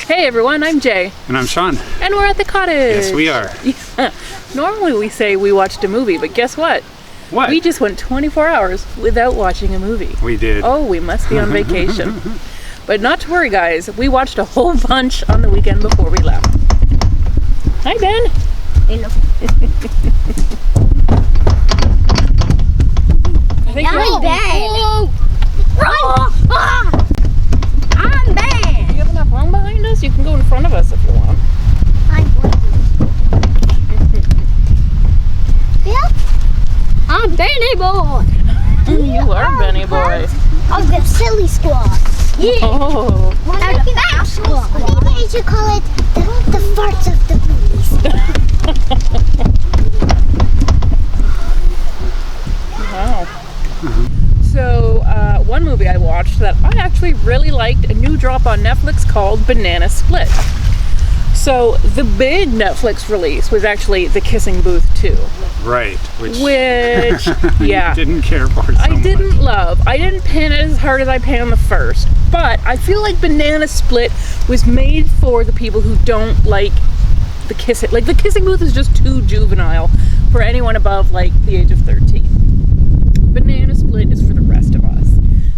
Hey everyone, I'm Jay. And I'm Sean. And we're at the cottage. Yes, we are. Yeah. Normally we say we watched a movie, but guess what? What? We just went 24 hours without watching a movie. We did. Oh, we must be on vacation. But not to worry, guys. We watched a whole bunch on the weekend before we left. Hi, Ben. Hello. I'm Ben. I'm Ben. Do you have enough room behind us? You can go in front of us if you want. I'm Benny Boy. You are Benny Boy. Of the silly squad. Yeah. Oh. The fat squad. Maybe I should call it the farts of the movies. Wow. So, one movie I watched that I actually really liked, a new drop on Netflix called Banana Split. So, the big Netflix release was actually The Kissing Booth 2. Right. Which yeah. didn't care for so I didn't much. love. I didn't pan it as hard as I panned the first. But I feel like Banana Split was made for the people who don't like the kissing. Like, The Kissing Booth is just too juvenile for anyone above, like, the age of 13. Banana Split is for the rest of us.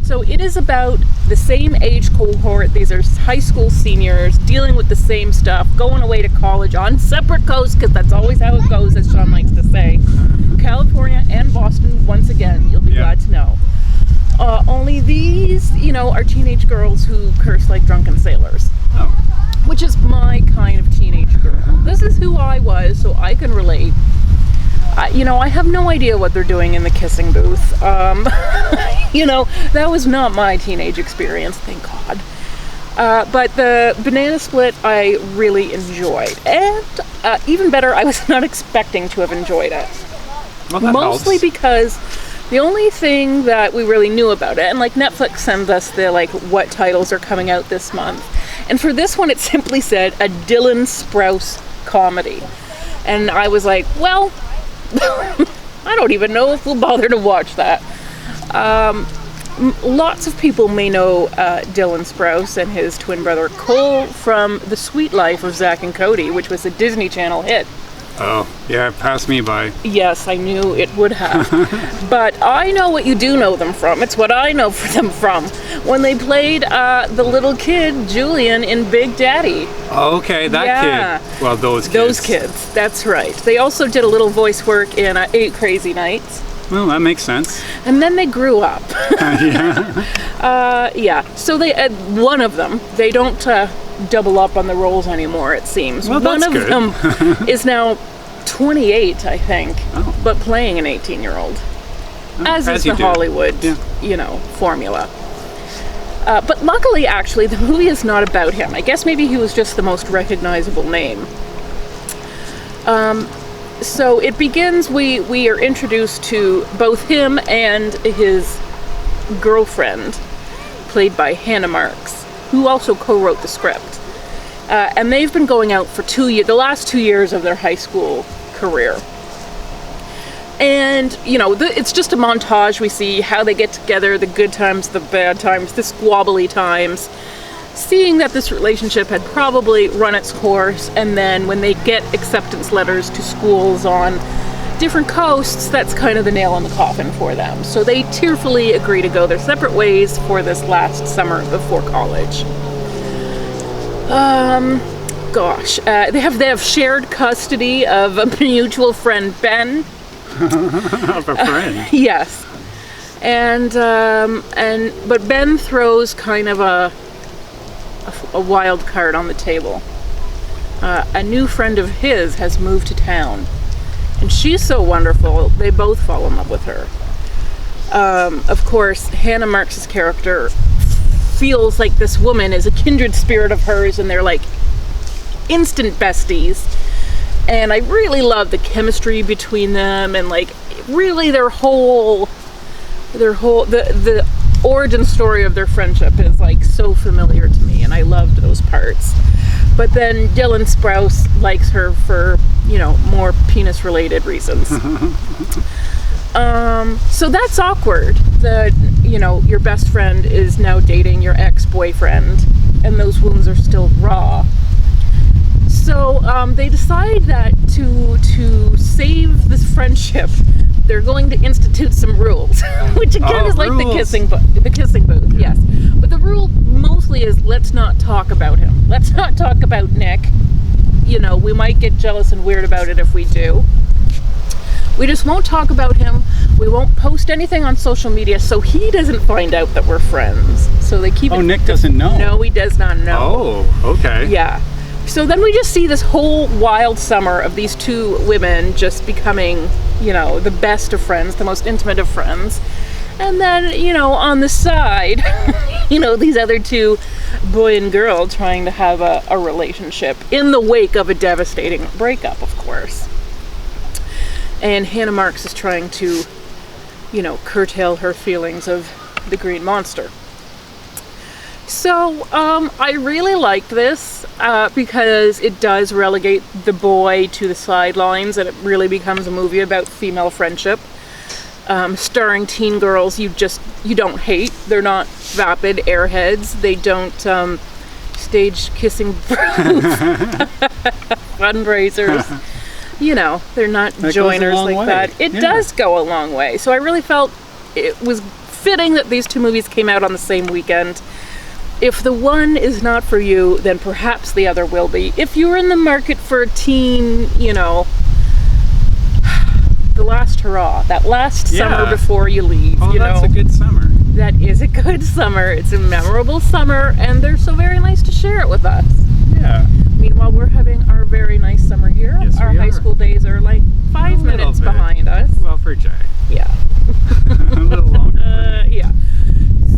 So it is about the same age cohort. These are high school seniors dealing with the same stuff, going away to college on separate coasts, because that's always how it goes, as Sean likes to say. California and Boston, once again, you'll be glad to know. Only these, are teenage girls who curse like drunken sailors. Oh. Which is my kind of teenage girl. This is who I was, so I can relate. I have no idea what they're doing in the kissing booth. That was not my teenage experience, thank God. But the Banana Split I really enjoyed. And even better, I was not expecting to have enjoyed it. Well, that Mostly helps. because the only thing that we really knew about it, and like Netflix sends us the what titles are coming out this month. And for this one it simply said a Dylan Sprouse comedy. And I was like, well, I don't even know if we'll bother to watch that. Lots of people may know Dylan Sprouse and his twin brother Cole from The Sweet Life of Zack and Cody, which was a Disney Channel hit. Oh, yeah, it passed me by. Yes, I knew it would have. But I know what you do know them from. It's what I know them from. When they played the little kid, Julian, in Big Daddy. Oh, okay, that kid. Well, those kids. Those kids, that's right. They also did a little voice work in 8 Crazy Nights. Well, that makes sense. And then they grew up. Yeah. So they one of them, they don't double up on the roles anymore, it seems. Well, that's one of them is now 28, I think, but playing an 18-year-old. As is the Hollywood, formula. But luckily, actually, the movie is not about him. I guess maybe he was just the most recognizable name. So it begins, we are introduced to both him and his girlfriend, played by Hannah Marks, who also co-wrote the script. And they've been going out for the last 2 years of their high school career. And, it's just a montage. We see how they get together, the good times, the bad times, the squabbly times, seeing that this relationship had probably run its course, and then when they get acceptance letters to schools on different coasts, that's kind of the nail in the coffin for them. So they tearfully agree to go their separate ways for this last summer before college. They have shared custody of a mutual friend, Ben. Of a friend. Yes. But Ben throws kind of a wild card on the table. A new friend of his has moved to town, and she's so wonderful, they both fall in love with her. Of course, Hannah Marks' character feels like this woman is a kindred spirit of hers, and they're like instant besties. And I really love the chemistry between them, and really the origin story of their friendship is so familiar to me, and I loved those parts. But then Dylan Sprouse likes her for, more penis related reasons. So that's awkward that, your best friend is now dating your ex-boyfriend, and those wounds are still raw. So they decide that to save this friendship, they're going to institute some rules, which again is like rules. the kissing booth, yes. But the rule mostly is let's not talk about him. Let's not talk about Nick. You know, we might get jealous and weird about it if we do. We just won't talk about him. We won't post anything on social media so he doesn't find out that we're friends. So they keep it. Oh, Nick doesn't know? No, he does not know. Oh, okay. Yeah. So then we just see this whole wild summer of these two women just becoming, you know, the best of friends, the most intimate of friends. And then, you know, on the side, you know, these other two, boy and girl, trying to have a relationship in the wake of a devastating breakup, of course. And Hannah Marks is trying to, you know, curtail her feelings of the green monster. So, I really like this because it does relegate the boy to the sidelines and it really becomes a movie about female friendship. Starring teen girls you don't hate. They're not vapid airheads. They don't stage kissing fundraisers. You know, they're not that joiners like way. that. It does go a long way. So I really felt it was fitting that these two movies came out on the same weekend. If the one is not for you, then perhaps the other will be. If you're in the market for a teen, you know, the last hurrah, that last summer before you leave, Oh, you know. that's a good summer. That is a good summer. It's a memorable summer, and they're so very nice to share it with us. Yeah. Meanwhile, we're having our very nice summer here. Yes, our we high are. school days are like 5 minutes bit. behind us. Well, for Jack. Yeah. A little longer. For me. Yeah.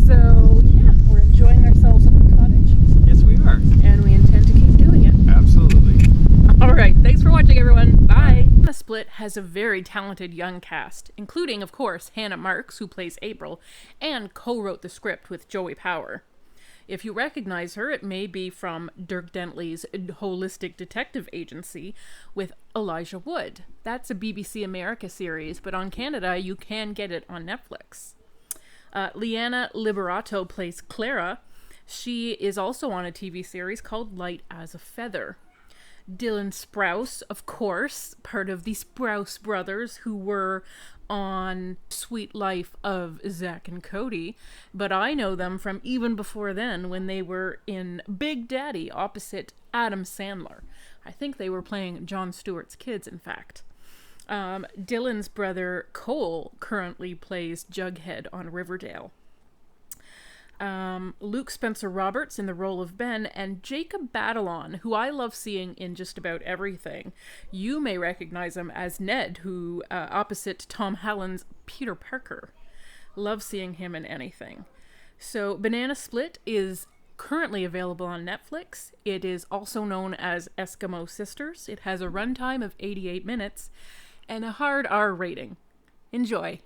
So, yeah, we're enjoying ourselves at the cottage, Yes, we are. and we intend to keep doing it. Absolutely. All right, thanks for watching, everyone. Bye. The Split has a very talented young cast, including, of course, Hannah Marks, who plays April, and co-wrote the script with Joey Power. If you recognize her, it may be from Dirk Gently's Holistic Detective Agency with Elijah Wood. That's a BBC America series, but on Canada, you can get it on Netflix. Liana Liberato plays Clara. She is also on a TV series called Light as a Feather. Dylan Sprouse, of course, part of the Sprouse brothers who were on Sweet Life of Zack and Cody, but I know them from even before then when they were in Big Daddy opposite Adam Sandler. I think they were playing Jon Stewart's kids, in fact. Dylan's brother Cole currently plays Jughead on Riverdale. Luke Spencer Roberts in the role of Ben, and Jacob Batalon, who I love seeing in just about everything. You may recognize him as Ned, who opposite Tom Holland's Peter Parker. Love seeing him in anything. So Banana Split is currently available on Netflix. It is also known as Eskimo Sisters. It has a runtime of 88 minutes and a hard R rating. Enjoy.